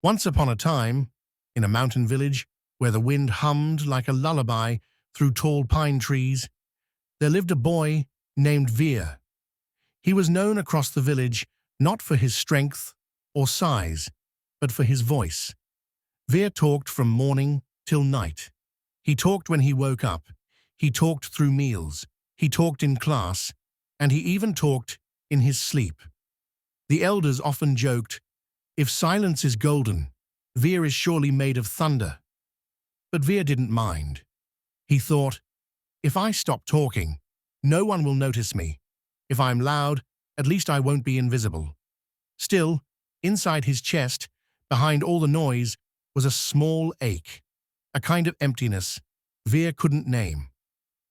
Once upon a time, in a mountain village where the wind hummed like a lullaby through tall pine trees, there lived a boy named Veer. He was known across the village not for his strength or size, but for his voice. Veer talked from morning till night. He talked when he woke up. He talked through meals. He talked in class. And he even talked in his sleep. The elders often joked, "If silence is golden, Veer is surely made of thunder." But Veer didn't mind. He thought, "If I stop talking, no one will notice me. If I'm loud, at least I won't be invisible." Still, inside his chest, behind all the noise, was a small ache, a kind of emptiness Veer couldn't name.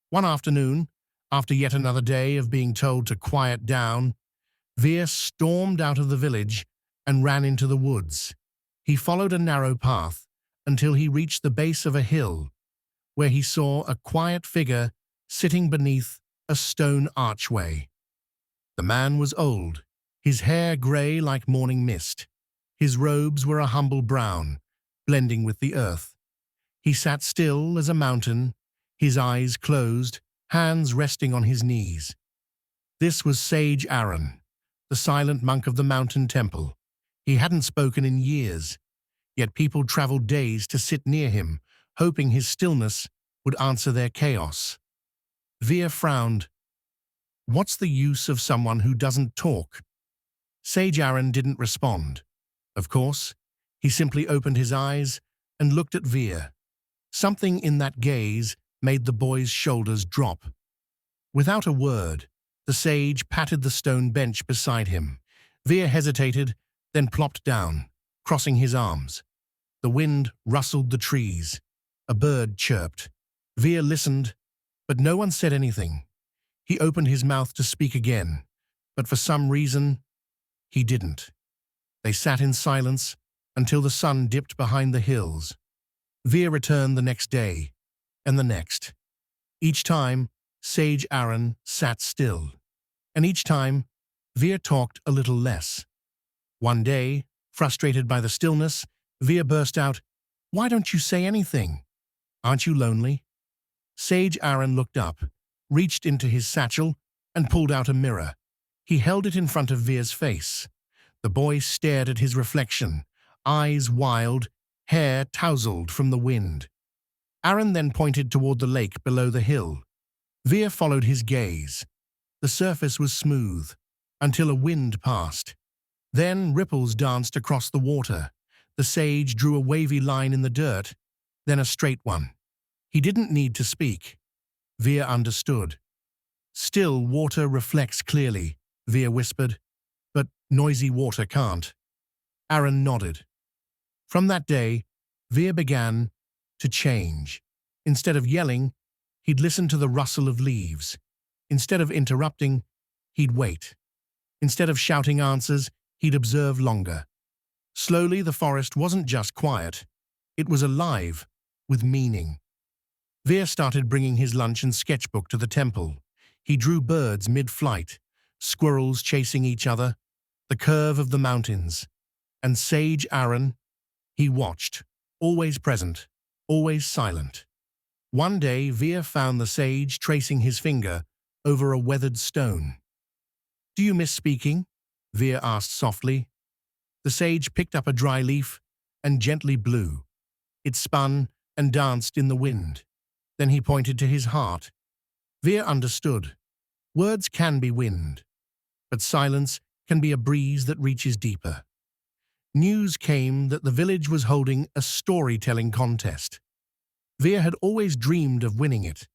One afternoon, after yet another day of being told to quiet down, Veer stormed out of the village and ran into the woods. He followed a narrow path until he reached the base of a hill, where he saw a quiet figure sitting beneath a stone archway. The man was old, his hair grey like morning mist. His robes were a humble brown, blending with the earth. He sat still as a mountain, his eyes closed, hands resting on his knees. This was Sage Aran, the silent monk of the mountain temple. He hadn't spoken in years, yet people traveled days to sit near him, hoping his stillness would answer their chaos. Veer frowned. What's the use of someone who doesn't talk? Sage Aran didn't respond. Of course, he simply opened his eyes and looked at Veer. Something in that gaze made the boy's shoulders drop. Without a word, the sage patted the stone bench beside him. Veer hesitated, then plopped down, crossing his arms. The wind rustled the trees. A bird chirped. Veer listened, but no one said anything. He opened his mouth to speak again, but for some reason, he didn't. They sat in silence until the sun dipped behind the hills. Veer returned the next day, and the next. Each time, Sage Aran sat still, and each time, Veer talked a little less. One day, frustrated by the stillness, Veer burst out, "Why don't you say anything? Aren't you lonely?" Sage Aran looked up, reached into his satchel, and pulled out a mirror. He held it in front of Veer's face. The boy stared at his reflection, eyes wild, hair tousled from the wind. Aran then pointed toward the lake below the hill. Veer followed his gaze. The surface was smooth, until a wind passed. Then ripples danced across the water. The sage drew a wavy line in the dirt, then a straight one. He didn't need to speak. Veer understood. "Still water reflects clearly," Veer whispered, "but noisy water can't." Aran nodded. From that day, Veer began to change. Instead of yelling, he'd listen to the rustle of leaves. Instead of interrupting, he'd wait. Instead of shouting answers, he'd observe longer. Slowly, the forest wasn't just quiet. It was alive, with meaning. Veer started bringing his lunch and sketchbook to the temple. He drew birds mid-flight, squirrels chasing each other, the curve of the mountains. And Sage Aran, he watched, always present, always silent. One day, Veer found the sage tracing his finger over a weathered stone. "Do you miss speaking?" Veer asked softly. The sage picked up a dry leaf and gently blew. It spun and danced in the wind. Then he pointed to his heart. Veer understood. Words can be wind, but silence can be a breeze that reaches deeper. News came that the village was holding a storytelling contest. Veer had always dreamed of winning it,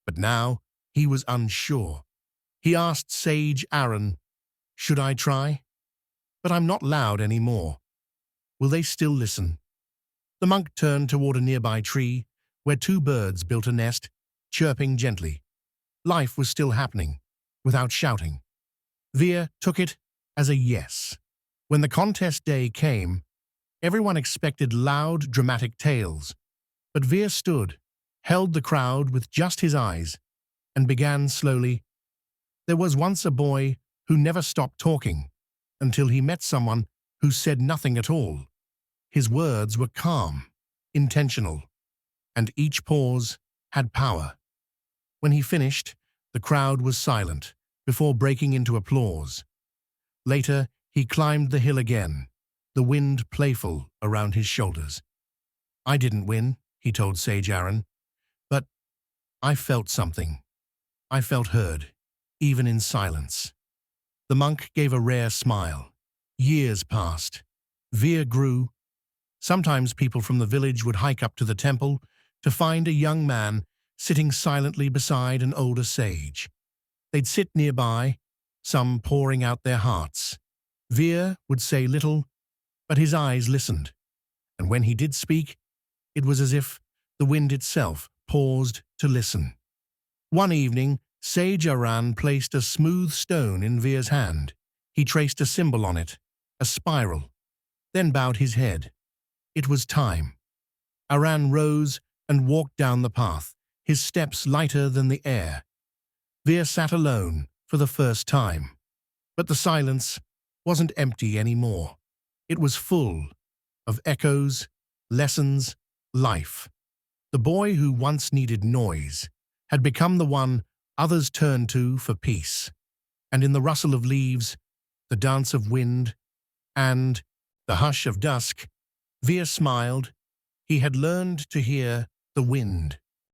but now he was unsure. He asked Sage Aran, "Should I try? But I'm not loud anymore. Will they still listen?" The monk turned toward a nearby tree, where two birds built a nest, chirping gently. Life was still happening, without shouting. Veer took it as a yes. When the contest day came, everyone expected loud, dramatic tales. But Veer stood, held the crowd with just his eyes, and began slowly. "There was once a boy who never stopped talking, until he met someone who said nothing at all. His words were calm, intentional, and each pause had power. When he finished, the crowd was silent before breaking into applause. Later, he climbed the hill again, the wind playful around his shoulders. "I didn't win," he told Sage Aran, "but I felt something. I felt heard, even in silence." The monk gave a rare smile. Years passed. Veer grew. Sometimes people from the village would hike up to the temple to find a young man sitting silently beside an older sage. They'd sit nearby, some pouring out their hearts. Veer would say little, but his eyes listened, and when he did speak, it was as if the wind itself paused to listen. One evening, Sage Aran placed a smooth stone in Veer's hand. He traced a symbol on it, a spiral, then bowed his head. It was time. Aran rose and walked down the path, his steps lighter than the air. Veer sat alone for the first time. But the silence wasn't empty anymore. It was full of echoes, lessons, life. The boy who once needed noise had become the one others turned to for peace. And in the rustle of leaves, the dance of wind, and the hush of dusk, Veer smiled. He had learned to hear the wind.